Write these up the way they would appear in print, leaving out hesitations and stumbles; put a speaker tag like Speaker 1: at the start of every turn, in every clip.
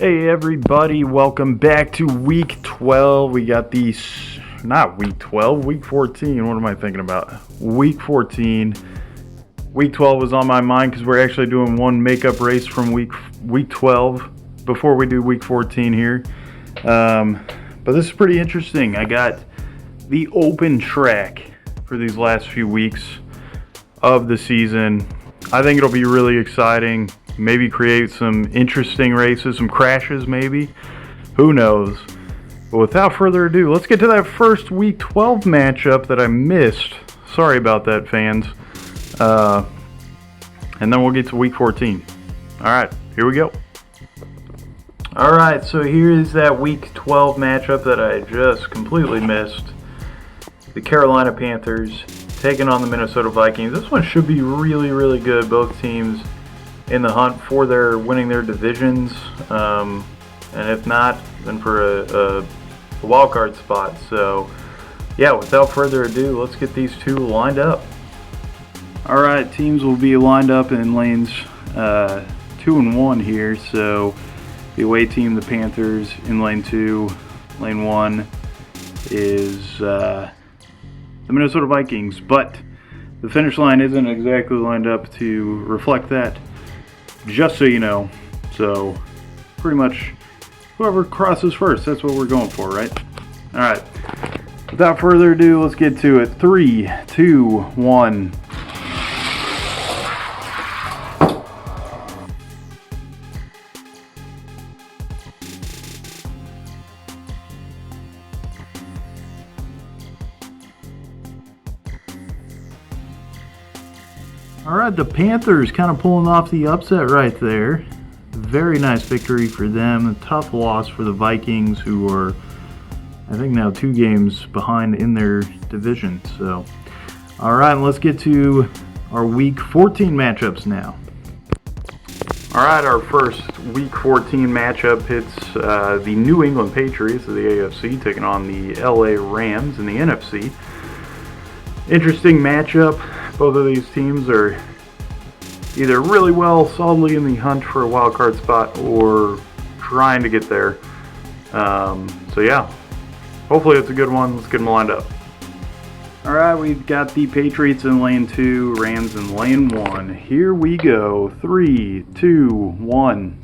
Speaker 1: Hey everybody, welcome back to week 12. We got not week 12, week 14. What am I thinking about? Week 14. Week 12 was on my mind because we're actually doing one makeup race from week 12 before we do week 14 here. But this is pretty interesting. I got the open track for these last few weeks of the season. I think it'll be really exciting. Maybe create some interesting races, some crashes maybe. Who knows? But without further ado, let's get to that first week 12 matchup that I missed. Sorry about that, fans. And then we'll get to week 14. Alright, here we go. Alright, so here is that week 12 matchup that I just completely missed. The Carolina Panthers taking on the Minnesota Vikings. This one should be really, really good. Both teams in the hunt for winning their divisions, and if not, then for a wild card spot. So, yeah, without further ado, let's get these two lined up. All right, teams will be lined up in lanes 2 and 1 here. So, the away team, the Panthers, in lane 2. Lane 1 is the Minnesota Vikings, but the finish line isn't exactly lined up to reflect that. Just so you know. So, pretty much whoever crosses first, that's what we're going for, right? Alright. Without further ado, let's get to it. 3, 2, 1. Alright, the Panthers kind of pulling off the upset right there. Very nice victory for them. A tough loss for the Vikings, who are, I think, now 2 games behind in their division. So, alright, let's get to our week 14 matchups now. Alright, our first week 14 matchup hits the New England Patriots of the AFC taking on the LA Rams in the NFC. Interesting matchup. Both of these teams are either really well, solidly in the hunt for a wild card spot, or trying to get there. So yeah, hopefully it's a good one. Let's get them lined up. Alright, we've got the Patriots in lane 2, Rams in lane 1. Here we go. 3, 2, 1.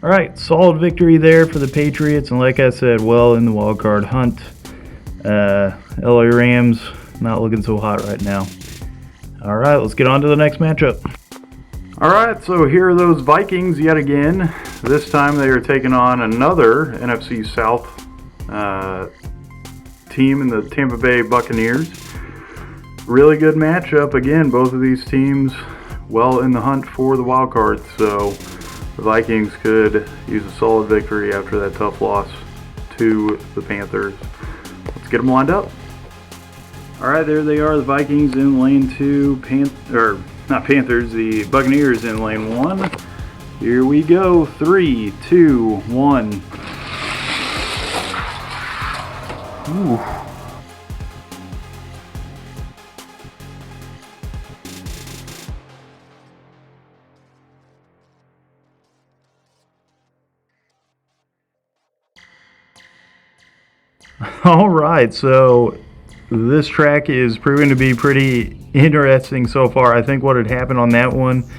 Speaker 1: Alright, solid victory there for the Patriots, and like I said, well in the wild card hunt. LA Rams not looking so hot right now. Alright, let's get on to the next matchup. Alright, so here are those Vikings yet again. This time they are taking on another NFC South team in the Tampa Bay Buccaneers. Really good matchup. Again, both of these teams well in the hunt for the wild card, so the Vikings could use a solid victory after that tough loss to the Panthers. Let's get them lined up. Alright, there they are, the Vikings in lane 2, the Buccaneers in lane 1. Here we go, 3, 2, 1. Ooh. Alright, so this track is proving to be pretty interesting so far. I think what had happened on that one,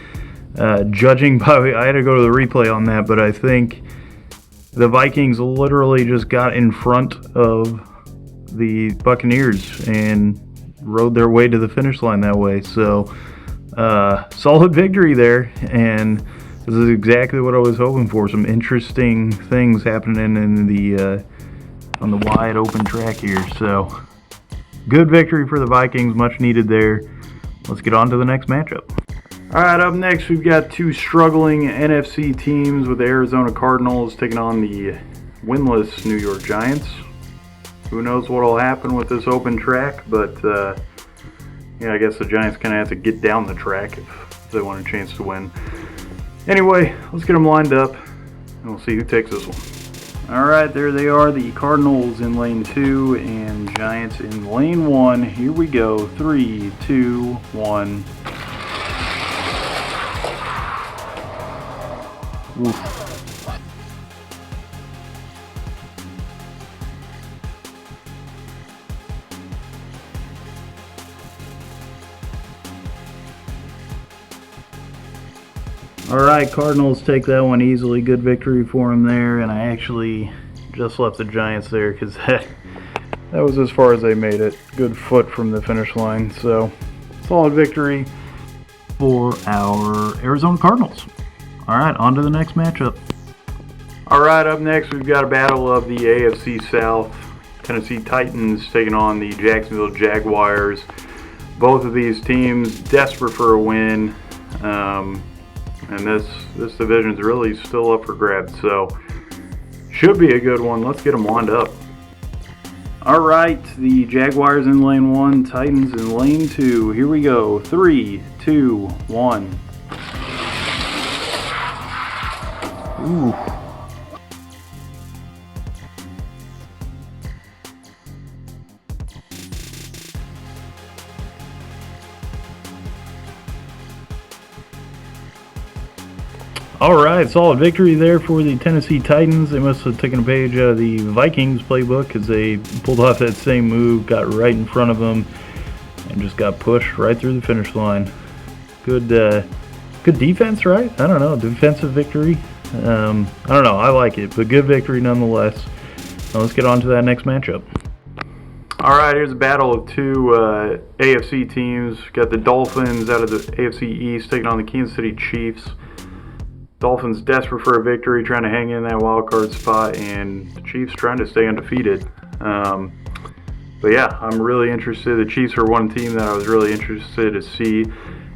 Speaker 1: judging by, I had to go to the replay on that, but I think the Vikings literally just got in front of the Buccaneers and rode their way to the finish line that way. So, solid victory there, and this is exactly what I was hoping for. Some interesting things happening in the on the wide open track here. So, good victory for the Vikings, much needed there. Let's get on to the next matchup. Alright, up next we've got 2 struggling NFC teams, with the Arizona Cardinals taking on the winless New York Giants. Who knows what will happen with this open track, but yeah, I guess the Giants kind of have to get down the track if they want a chance to win. Anyway, let's get them lined up, and we'll see who takes this one. All right, there they are, the Cardinals in lane 2 and Giants in lane 1. Here we go. 3, 2, 1. Oof. Alright, Cardinals take that one easily. Good victory for them there, and I actually just left the Giants there because that was as far as they made it. Good foot from the finish line, so solid victory for our Arizona Cardinals. Alright, on to the next matchup. Alright, up next we've got a battle of the AFC South. Tennessee Titans taking on the Jacksonville Jaguars. Both of these teams desperate for a win. And this division's really still up for grabs, so should be a good one. Let's get them lined up. All right, the Jaguars in lane 1, Titans in lane 2. Here we go. 3, 2, 1. Ooh. Alright, solid victory there for the Tennessee Titans. They must have taken a page out of the Vikings playbook because they pulled off that same move, got right in front of them, and just got pushed right through the finish line. Good defense, right? I don't know, defensive victory. I don't know, I like it, but good victory nonetheless. Now let's get on to that next matchup. Alright, here's a battle of two AFC teams. Got the Dolphins out of the AFC East taking on the Kansas City Chiefs. Dolphins desperate for a victory, trying to hang in that wild card spot, and the Chiefs trying to stay undefeated. But yeah, I'm really interested. The Chiefs are one team that I was really interested to see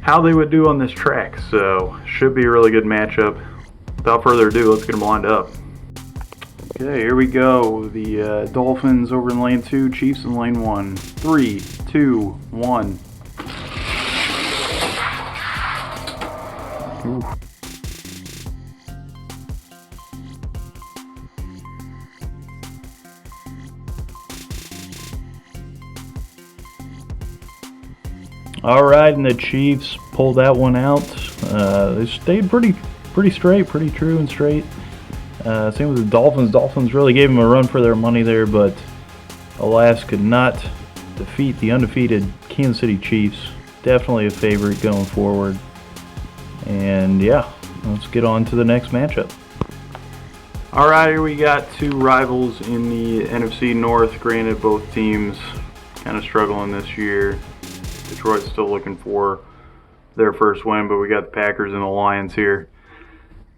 Speaker 1: how they would do on this track, so should be a really good matchup. Without further ado, let's get them lined up. Okay, here we go. The Dolphins over in lane 2, Chiefs in lane 1. 3, 2, 1. Ooh. All right, and the Chiefs pulled that one out. They stayed pretty straight, pretty true and straight. Same with the Dolphins. Dolphins really gave them a run for their money there, but alas, could not defeat the undefeated Kansas City Chiefs. Definitely a favorite going forward. And yeah, let's get on to the next matchup. All right, here we got two rivals in the NFC North. Granted, both teams kind of struggling this year. Detroit's still looking for their first win, but we got the Packers and the Lions here.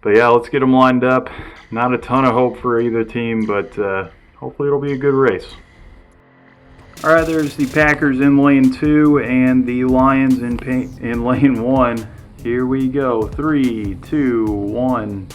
Speaker 1: But yeah, let's get them lined up. Not a ton of hope for either team, but hopefully it'll be a good race. All right, there's the Packers in lane 2 and the Lions in lane 1. Here we go. 3, 2, 1.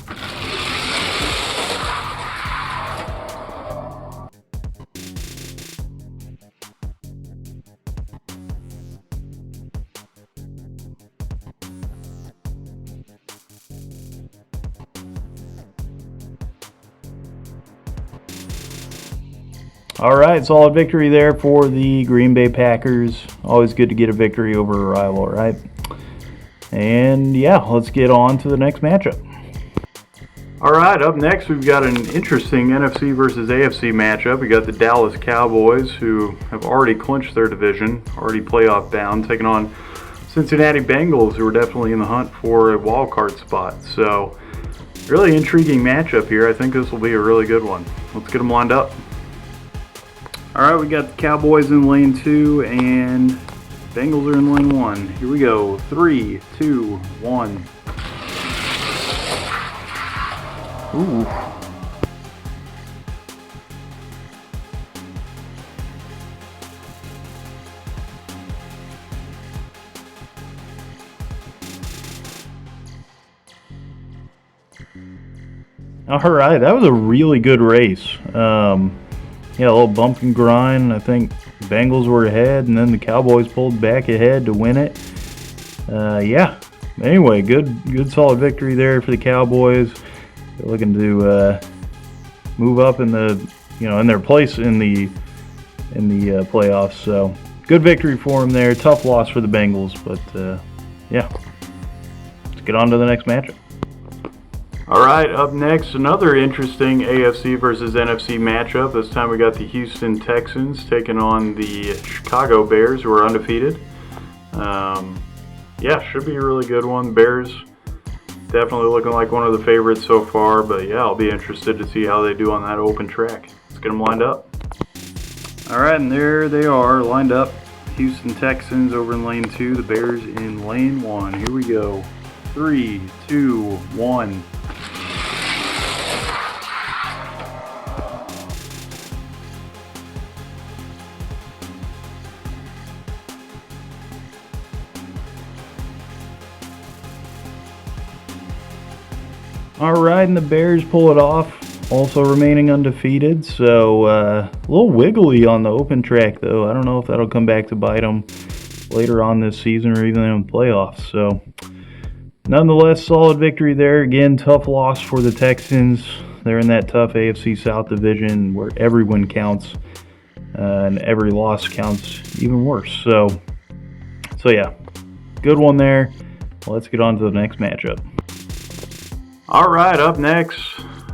Speaker 1: All right, solid victory there for the Green Bay Packers. Always good to get a victory over a rival, right? And yeah, let's get on to the next matchup. All right, up next we've got an interesting NFC versus AFC matchup. We got the Dallas Cowboys, who have already clinched their division, already playoff bound, taking on Cincinnati Bengals, who are definitely in the hunt for a wild card spot. So, really intriguing matchup here. I think this will be a really good one. Let's get them lined up. All right, we got the Cowboys in lane 2 and Bengals are in lane 1. Here we go. 3, 2, 1. Ooh. All right, that was a really good race. Yeah, a little bump and grind. I think Bengals were ahead, and then the Cowboys pulled back ahead to win it. Yeah. Anyway, good solid victory there for the Cowboys. They're looking to move up in in their place in the playoffs. So good victory for them there. Tough loss for the Bengals, but yeah. Let's get on to the next matchup. All right, up next, another interesting AFC versus NFC matchup. This time we got the Houston Texans taking on the Chicago Bears, who are undefeated. Yeah, should be a really good one. Bears definitely looking like one of the favorites so far, but yeah, I'll be interested to see how they do on that open track. Let's get them lined up. All right, and there they are lined up. Houston Texans over in lane 2, the Bears in lane 1. Here we go. 3, 2, 1. All right, and the Bears pull it off, also remaining undefeated. So a little wiggly on the open track, though. I don't know if that'll come back to bite them later on this season or even in the playoffs. So nonetheless, solid victory there. Again, tough loss for the Texans. They're in that tough AFC South division where every win counts and every loss counts even worse. So yeah, good one there. Let's get on to the next matchup. All right, up next,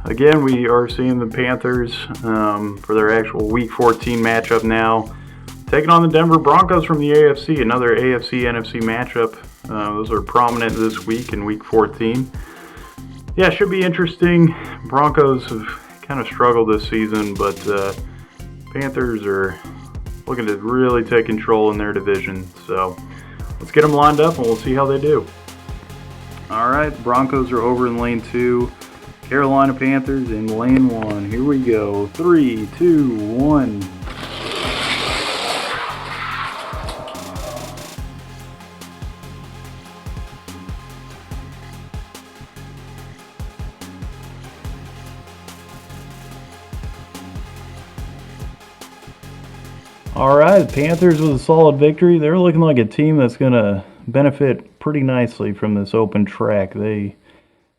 Speaker 1: again, we are seeing the Panthers for their actual Week 14 matchup now. Taking on the Denver Broncos from the AFC, another AFC-NFC matchup. Those are prominent this week in Week 14. Yeah, should be interesting. Broncos have kind of struggled this season, but Panthers are looking to really take control in their division. So let's get them lined up and we'll see how they do. All right, Broncos are over in lane 2. Carolina Panthers in lane 1. Here we go. 3, 2, 1. All right, Panthers with a solid victory. They're looking like a team that's going to benefit pretty nicely from this open track. They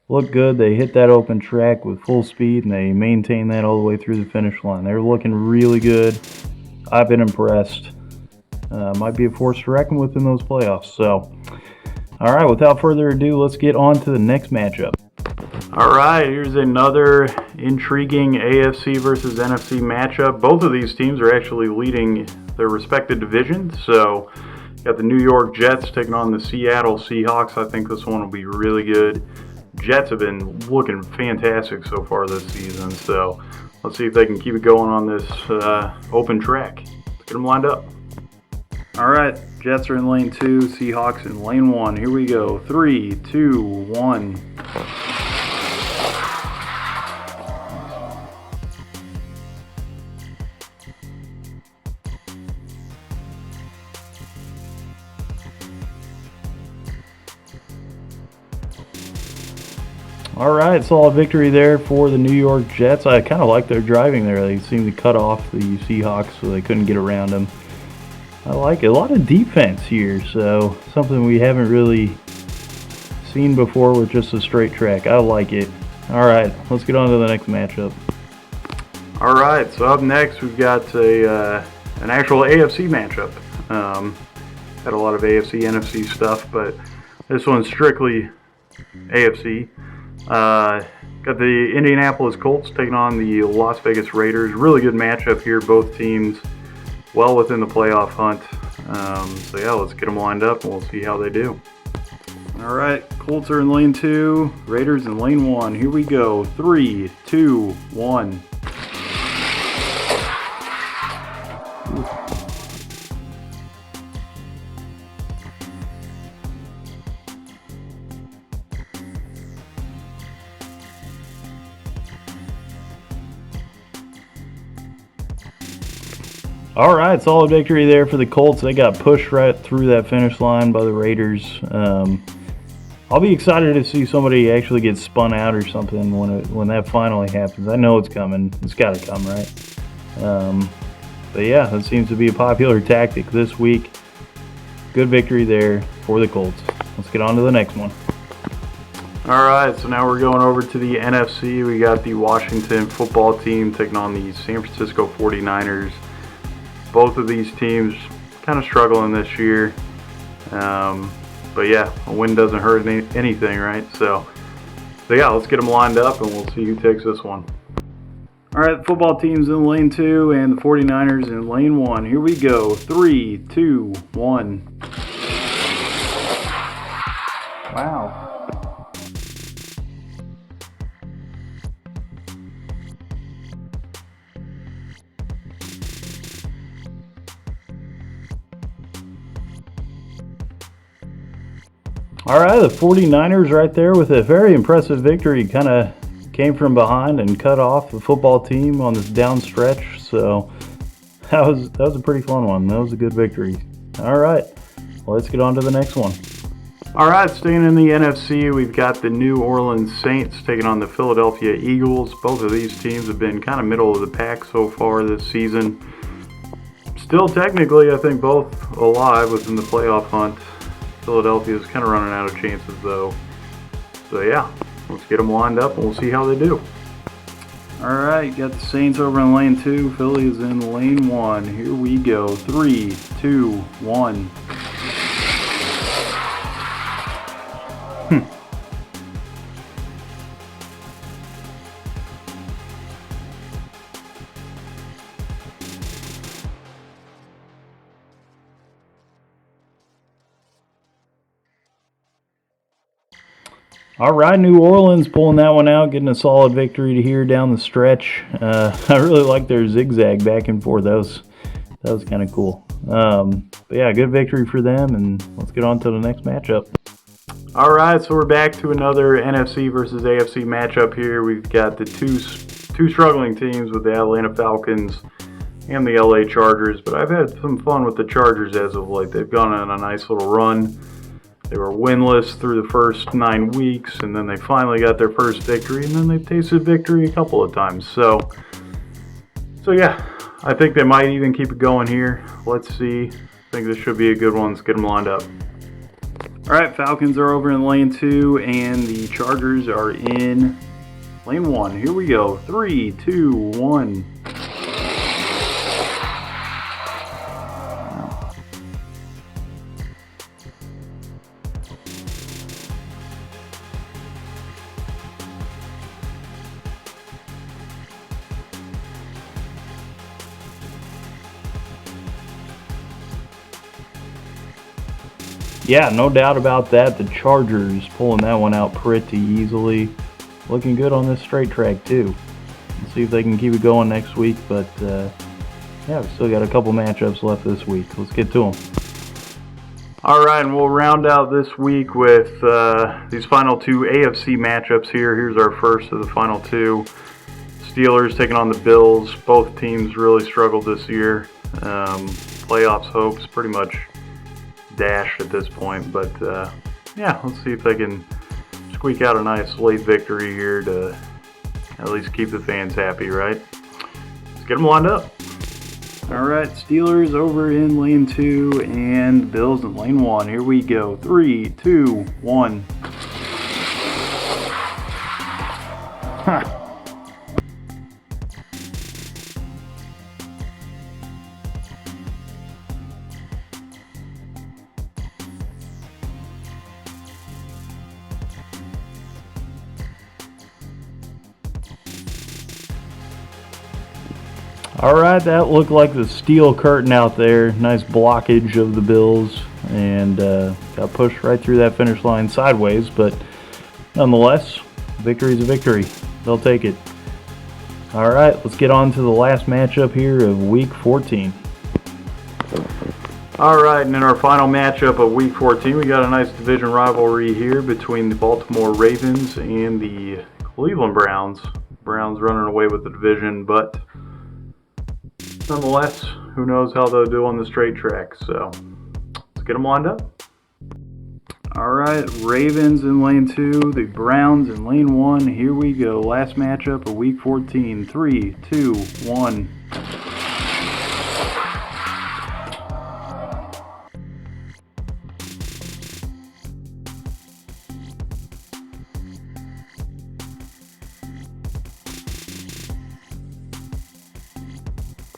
Speaker 1: look good. They hit that open track with full speed, and they maintain that all the way through the finish line. They're looking really good. I've been impressed. Might be a force to reckon with in those playoffs. So, all right, without further ado, let's get on to the next matchup. All right, here's another intriguing AFC versus NFC matchup. Both of these teams are actually leading their respective divisions. So, got the New York Jets taking on the Seattle Seahawks. I think this one will be really good. Jets have been looking fantastic so far this season. So let's see if they can keep it going on this open track. Let's get them lined up. All right, Jets are in lane 2, Seahawks in lane 1. Here we go. 3, 2, 1. All right, solid victory there for the New York Jets. I kind of like their driving there. They seem to cut off the Seahawks so they couldn't get around them. I like it. A lot of defense here, so something we haven't really seen before with just a straight track. I like it. All right, let's get on to the next matchup. All right, so up next we've got an actual AFC matchup. Had a lot of AFC, NFC stuff, but this one's strictly AFC. Got the Indianapolis Colts taking on the Las Vegas Raiders. Really good matchup here. Both teams well within the playoff hunt. So yeah, let's get them lined up and we'll see how they do. All right, Colts are in lane 2, Raiders in lane 1. Here we go. 3, 2, 1. All right, solid victory there for the Colts. They got pushed right through that finish line by the Raiders. I'll be excited to see somebody actually get spun out or something when that finally happens. I know it's coming. It's got to come, right? But yeah, that seems to be a popular tactic this week. Good victory there for the Colts. Let's get on to the next one. Alright, so now we're going over to the NFC. We got the Washington football team taking on the San Francisco 49ers. Both of these teams kind of struggling this year. But yeah, a win doesn't hurt anything, right? So yeah, let's get them lined up and we'll see who takes this one. Alright, the football team's in lane 2 and the 49ers in lane 1. Here we go. 3, 2, 1. Wow. Alright, the 49ers right there with a very impressive victory. Kind of came from behind and cut off the football team on this down stretch. So that was a pretty fun one. That was a good victory. Alright, well, let's get on to the next one. Alright, staying in the NFC, we've got the New Orleans Saints taking on the Philadelphia Eagles. Both of these teams have been kind of middle of the pack so far this season. Still technically, I think, both alive within the playoff hunt. Philadelphia is kind of running out of chances, though. So yeah, let's get them lined up and we'll see how they do. Alright, got the Saints over in lane 2. Philly is in lane 1. Here we go. 3, 2, 1. All right, New Orleans pulling that one out, getting a solid victory to here down the stretch. I really like their zigzag back and forth. That was kind of cool. But yeah, good victory for them, and let's get on to the next matchup. All right, so we're back to another NFC versus AFC matchup here. We've got the two struggling teams with the Atlanta Falcons and the LA Chargers, but I've had some fun with the Chargers as of late. They've gone on a nice little run. They were winless through the first 9 weeks, and then they finally got their first victory, and then they've tasted victory a couple of times. So yeah, I think they might even keep it going here. Let's see. I think this should be a good one. Let's get them lined up. All right, Falcons are over in lane 2, and the Chargers are in lane 1. Here we go. 3, 2, 1. Yeah, no doubt about that. The Chargers pulling that one out pretty easily. Looking good on this straight track, too. Let's see if they can keep it going next week. But, yeah, we've still got a couple matchups left this week. Let's get to them. All right, and we'll round out this week with these final 2 AFC matchups here. Here's our first of the final 2. Steelers taking on the Bills. Both teams really struggled this year. Playoffs hopes pretty much dashed at this point, but yeah, let's see if they can squeak out a nice late victory here to at least keep the fans happy, right? Let's get them lined up. All right, Steelers over in lane 2 and Bills in lane 1. Here we go. 3, 2, 1. Huh. Alright, that looked like the steel curtain out there. Nice blockage of the Bills, and got pushed right through that finish line sideways, but nonetheless, victory's a victory. They'll take it. Alright, let's get on to the last matchup here of Week 14. Alright, and in our final matchup of Week 14, we got a nice division rivalry here between the Baltimore Ravens and the Cleveland Browns. Browns running away with the division, but nonetheless, who knows how they'll do on the straight track. So let's get them lined up. All right, Ravens in lane 2, the Browns in lane 1. Here we go. Last matchup of Week 14. 3, 2, 1.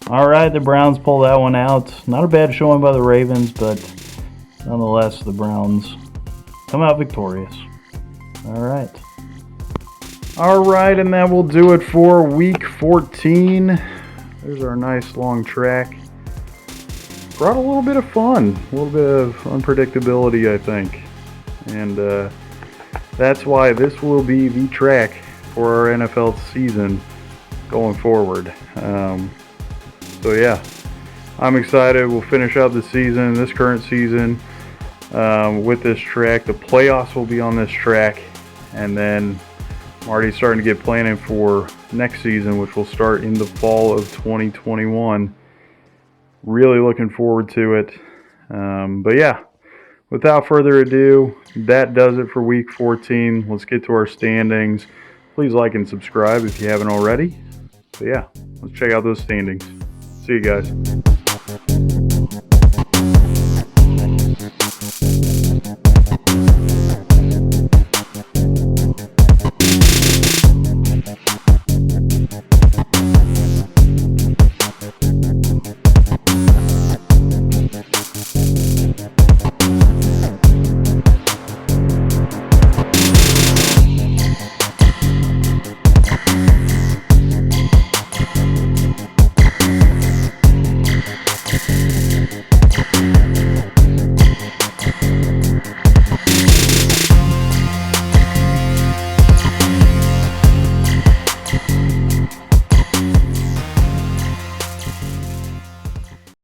Speaker 1: All right, the Browns pull that one out. Not a bad showing by the Ravens, but nonetheless, the Browns come out victorious. All right. All right, and that will do it for Week 14. There's our nice long track. Brought a little bit of fun, a little bit of unpredictability, I think. And that's why this will be the track for our NFL season going forward. So yeah, I'm excited. We'll finish out the season, this current season, with this track. The playoffs will be on this track, and then I'm already starting to get planning for next season, which will start in the fall of 2021. Really looking forward to it. But yeah, without further ado, that does it for Week 14. Let's get to our standings. Please like and subscribe if you haven't already. But yeah, let's check out those standings. See you guys.